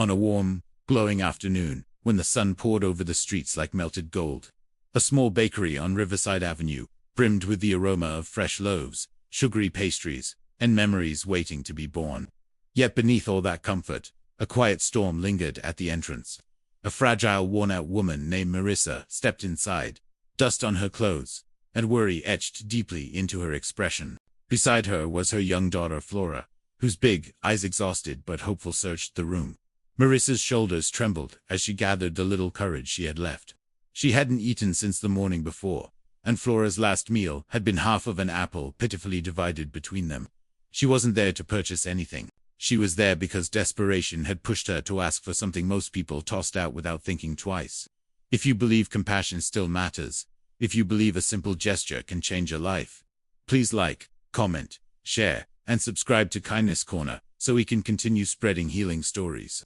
On a warm, glowing afternoon, when the sun poured over the streets like melted gold, a small bakery on Riverside Avenue brimmed with the aroma of fresh loaves, sugary pastries, and memories waiting to be born. Yet beneath all that comfort, a quiet storm lingered at the entrance. A fragile, worn-out woman named Marissa stepped inside, dust on her clothes, and worry etched deeply into her expression. Beside her was her young daughter Flora, whose big eyes, exhausted but hopeful, searched the room. Marissa's shoulders trembled as she gathered the little courage she had left. She hadn't eaten since the morning before, and Flora's last meal had been half of an apple pitifully divided between them. She wasn't there to purchase anything. She was there because desperation had pushed her to ask for something most people tossed out without thinking twice. If you believe compassion still matters, if you believe a simple gesture can change a life, please like, comment, share, and subscribe to Kindness Corner so we can continue spreading healing stories.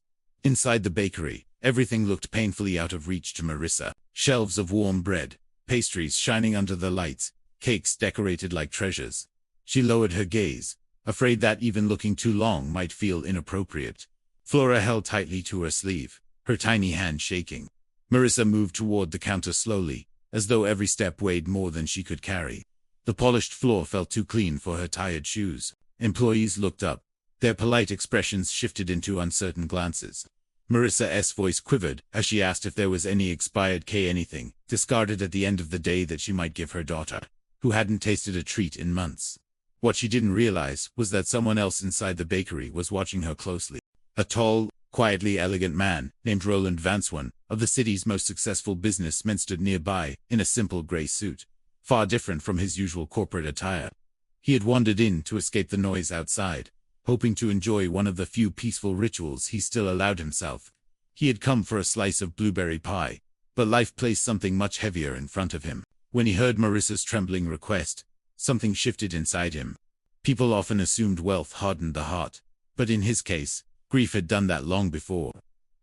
Inside the bakery, everything looked painfully out of reach to Marissa. Shelves of warm bread, pastries shining under the lights, cakes decorated like treasures. She lowered her gaze, afraid that even looking too long might feel inappropriate. Flora held tightly to her sleeve, her tiny hand shaking. Marissa moved toward the counter slowly, as though every step weighed more than she could carry. The polished floor felt too clean for her tired shoes. Employees looked up. Their polite expressions shifted into uncertain glances. Marissa's voice quivered as she asked if there was any expired anything discarded at the end of the day that she might give her daughter, who hadn't tasted a treat in months. What she didn't realize was that someone else inside the bakery was watching her closely. A tall, quietly elegant man named Roland Vanswan, of the city's most successful businessmen, stood nearby in a simple gray suit, far different from his usual corporate attire. He had wandered in to escape the noise outside, hoping to enjoy one of the few peaceful rituals he still allowed himself. He had come for a slice of blueberry pie, but life placed something much heavier in front of him. When he heard Marissa's trembling request, something shifted inside him. People often assumed wealth hardened the heart, but in his case, grief had done that long before.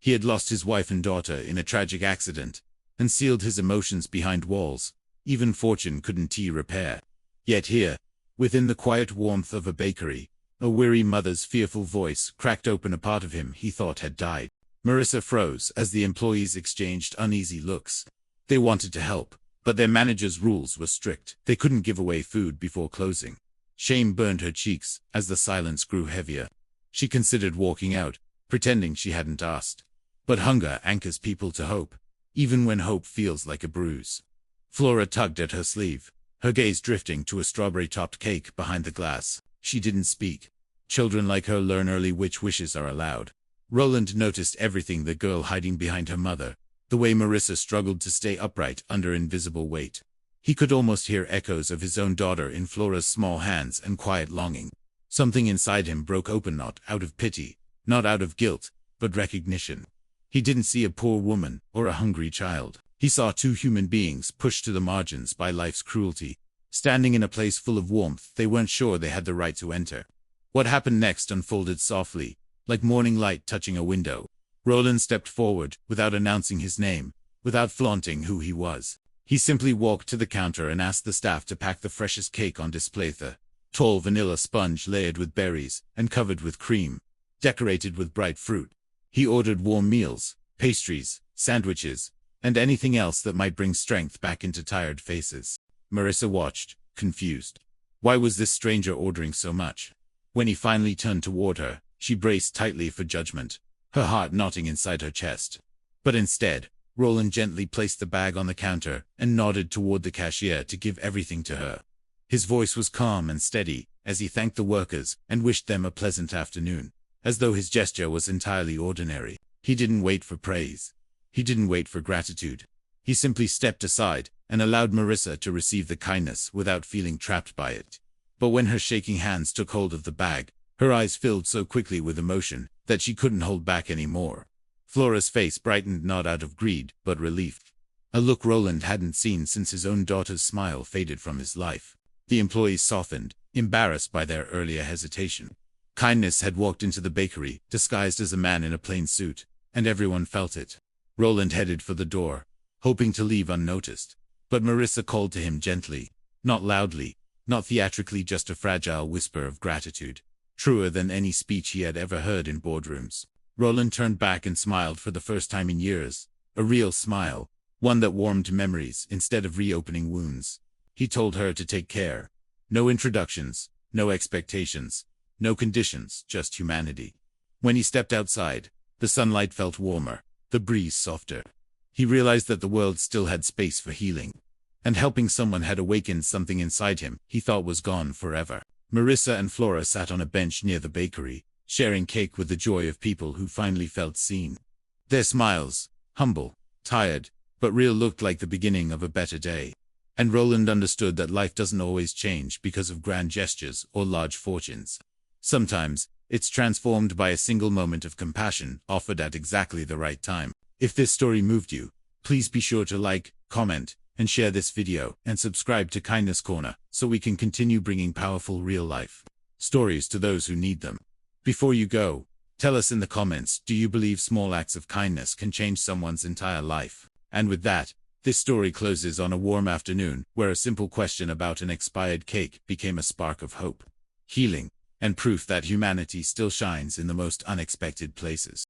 He had lost his wife and daughter in a tragic accident, and sealed his emotions behind walls even fortune couldn't repair. Yet here, within the quiet warmth of a bakery, a weary mother's fearful voice cracked open a part of him he thought had died. Marissa froze as the employees exchanged uneasy looks. They wanted to help, but their manager's rules were strict. They couldn't give away food before closing. Shame burned her cheeks as the silence grew heavier. She considered walking out, pretending she hadn't asked. But hunger anchors people to hope, even when hope feels like a bruise. Flora tugged at her sleeve, her gaze drifting to a strawberry-topped cake behind the glass. She didn't speak. Children like her learn early which wishes are allowed. Roland noticed everything: the girl hiding behind her mother, the way Marissa struggled to stay upright under invisible weight. He could almost hear echoes of his own daughter in Flora's small hands and quiet longing. Something inside him broke open, not out of pity, not out of guilt, but recognition. He didn't see a poor woman or a hungry child. He saw two human beings pushed to the margins by life's cruelty, standing in a place full of warmth they weren't sure they had the right to enter. What happened next unfolded softly, like morning light touching a window. Roland stepped forward, without announcing his name, without flaunting who he was. He simply walked to the counter and asked the staff to pack the freshest cake on display: the tall vanilla sponge layered with berries and covered with cream, decorated with bright fruit. He ordered warm meals, pastries, sandwiches, and anything else that might bring strength back into tired faces. Marissa watched, confused. Why was this stranger ordering so much? When he finally turned toward her, she braced tightly for judgment, her heart knotting inside her chest. But instead, Roland gently placed the bag on the counter and nodded toward the cashier to give everything to her. His voice was calm and steady as he thanked the workers and wished them a pleasant afternoon, as though his gesture was entirely ordinary. He didn't wait for praise. He didn't wait for gratitude. He simply stepped aside and allowed Marissa to receive the kindness without feeling trapped by it. But when her shaking hands took hold of the bag, her eyes filled so quickly with emotion that she couldn't hold back anymore. Flora's face brightened, not out of greed, but relief. A look Roland hadn't seen since his own daughter's smile faded from his life. The employees softened, embarrassed by their earlier hesitation. Kindness had walked into the bakery, disguised as a man in a plain suit, and everyone felt it. Roland headed for the door, hoping to leave unnoticed. But Marissa called to him gently, not loudly, not theatrically, just a fragile whisper of gratitude, truer than any speech he had ever heard in boardrooms. Roland turned back and smiled for the first time in years. A real smile, one that warmed memories instead of reopening wounds. He told her to take care. No introductions, no expectations, no conditions, just humanity. When he stepped outside, the sunlight felt warmer, the breeze softer. He realized that the world still had space for healing. And helping someone had awakened something inside him he thought was gone forever. Marissa and Flora sat on a bench near the bakery, sharing cake with the joy of people who finally felt seen. Their smiles, humble, tired, but real, looked like the beginning of a better day. And Roland understood that life doesn't always change because of grand gestures or large fortunes. Sometimes, it's transformed by a single moment of compassion offered at exactly the right time. If this story moved you, please be sure to like, comment, and share this video, and subscribe to Kindness Corner so we can continue bringing powerful real-life stories to those who need them. Before you go, tell us in the comments, do you believe small acts of kindness can change someone's entire life? And with that, this story closes on a warm afternoon where a simple question about an expired cake became a spark of hope, healing, and proof that humanity still shines in the most unexpected places.